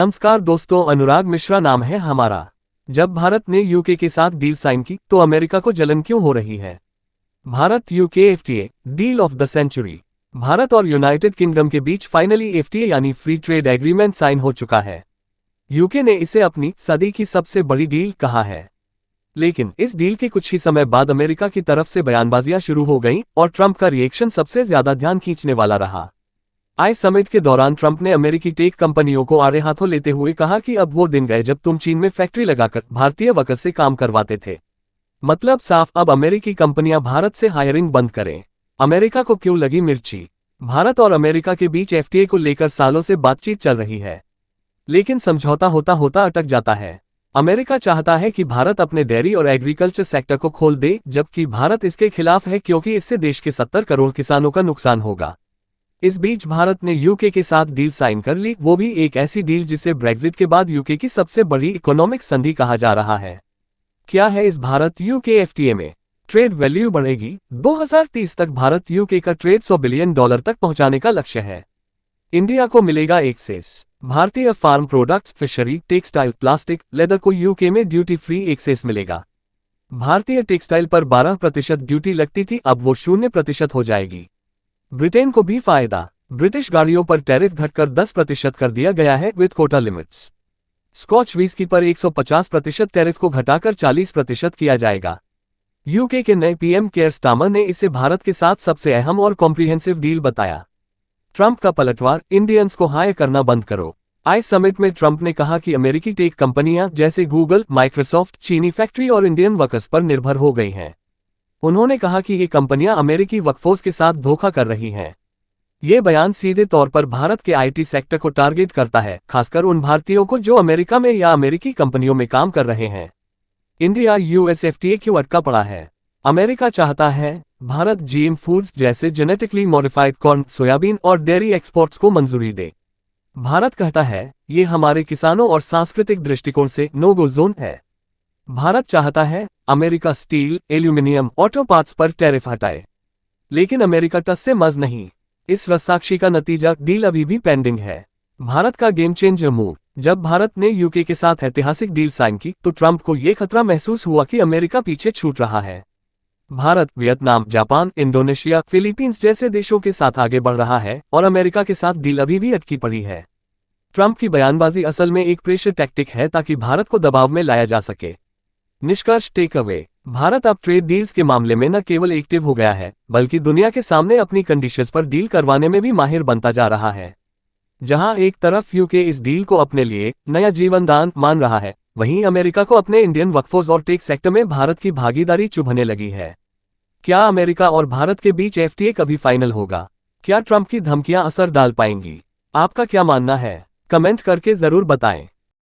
नमस्कार दोस्तों, अनुराग मिश्रा नाम है हमारा। जब भारत ने यूके के साथ डील साइन की तो अमेरिका को जलन क्यों हो रही है? Bharat UK FTA deal of the century. Bharat और यूनाइटेड किंगडम के बीच फाइनली एफटीए यानी फ्री ट्रेड एग्रीमेंट साइन हो चुका है। यूके ने इसे अपनी सदी की सबसे बड़ी डील कहा है। लेकिन इस डील के कुछ ही समय बाद अमेरिका की तरफ से बयानबाजियां शुरू हो गईं और ट्रंप का रिएक्शन सबसे ज्यादा ध्यान खींचने वाला रहा। आई समिट के दौरान ट्रंप ने अमेरिकी टेक कंपनियों को आड़े हाथों लेते हुए कहा कि अब वो दिन गए जब तुम चीन में फैक्ट्री लगाकर भारतीय वर्कर्स से काम करवाते थे। मतलब साफ, अब अमेरिकी कंपनियां भारत से हायरिंग बंद करें। अमेरिका को क्यों लगी मिर्ची? भारत और अमेरिका के बीच एफटीए को लेकर सालों से बातचीत चल रही है, लेकिन समझौता होता होता अटक जाता है। अमेरिका चाहता है कि भारत अपने डेयरी और एग्रीकल्चर सेक्टर को खोल दे, जबकि भारत इसके खिलाफ है क्योंकि इससे देश के 70 करोड़ किसानों का नुकसान होगा। इस बीच भारत ने यूके के साथ डील साइन कर ली, वो भी एक ऐसी डील जिसे ब्रेग्जिट के बाद यूके की सबसे बड़ी इकोनॉमिक संधि कहा जा रहा है। क्या है इस भारत यूके एफटीए में? ट्रेड वैल्यू बढ़ेगी। 2030 तक भारत यूके का ट्रेड $100 बिलियन तक पहुंचाने का लक्ष्य है। इंडिया को मिलेगा एक्सेस। भारतीय farm products, fishery, textile, plastic, leather को यूके में ड्यूटी फ्री एक्सेस मिलेगा। भारतीय टेक्सटाइल पर 12% ड्यूटी लगती थी, अब वो 0% हो जाएगी। ब्रिटेन को भी फायदा। ब्रिटिश गाड़ियों पर टैरिफ घटकर 10% कर दिया गया है with quota limits. Scotch whisky पर 150% टैरिफ को घटाकर 40% किया जाएगा। यूके के नए पीएम केयर स्टामर ने इसे भारत के साथ सबसे अहम और कॉम्प्रिहेंसिव डील बताया। ट्रंप का पलटवार, इंडियंस को हायर करना बंद करो। आई समिट में ट्रंप ने कहा कि अमेरिकी टेक कंपनियां जैसे गूगल, माइक्रोसॉफ्ट चीनी फैक्ट्री और इंडियन वर्कर्स पर निर्भर हो गई हैं। उन्होंने कहा कि ये कंपनियां अमेरिकी वर्कफोर्स के साथ धोखा कर रही हैं। ये बयान सीधे तौर पर भारत के आईटी सेक्टर को टारगेट करता है, खासकर उन भारतीयों को जो अमेरिका में या अमेरिकी कंपनियों में काम कर रहे हैं। इंडिया यूएस एफटीए क्यों अटका पड़ा है? अमेरिका चाहता है भारत जीएम फूड्स जैसे जेनेटिकली मॉडिफाइड कॉर्न, सोयाबीन और डेयरी एक्सपोर्ट्स को मंजूरी दे। भारत कहता है ये हमारे किसानों और सांस्कृतिक दृष्टिकोण से नो गो जोन है। भारत चाहता है America steel, aluminium, auto parts पर टैरिफ हटाए, लेकिन अमेरिका टस से मज नहीं। इस रस्साकशी का नतीजा डील अभी भी पेंडिंग है। भारत का गेम चेंजर मूव। जब भारत ने यूके के साथ ऐतिहासिक डील साइन की तो ट्रंप को यह खतरा महसूस हुआ कि अमेरिका पीछे छूट रहा है। Bharat Vietnam, Japan, Indonesia, Philippines जैसे देशों के साथ आगे बढ़ रहा है और अमेरिका के साथ डील अभी भी अटकी पड़ी है। ट्रंप की बयानबाजी असल में एक प्रेशर टैक्टिक है ताकि भारत को दबाव में लाया जा सके। निष्कर्ष टेक अवे। भारत अब ट्रेड डील्स के मामले में न केवल एक्टिव हो गया है, बल्कि दुनिया के सामने अपनी कंडीशंस पर डील करवाने में भी माहिर बनता जा रहा है। जहां एक तरफ यूके इस डील को अपने लिए नया जीवनदान मान रहा है, वहीं अमेरिका को अपने इंडियन वर्कफोर्स और टेक सेक्टर में भारत की भागीदारी चुभने लगी है। क्या अमेरिका और भारत के बीच एफटीए कभी फाइनल होगा? क्या ट्रंप की धमकियां असर डाल पाएंगी? आपका क्या मानना है? कमेंट करके जरूर बताएं।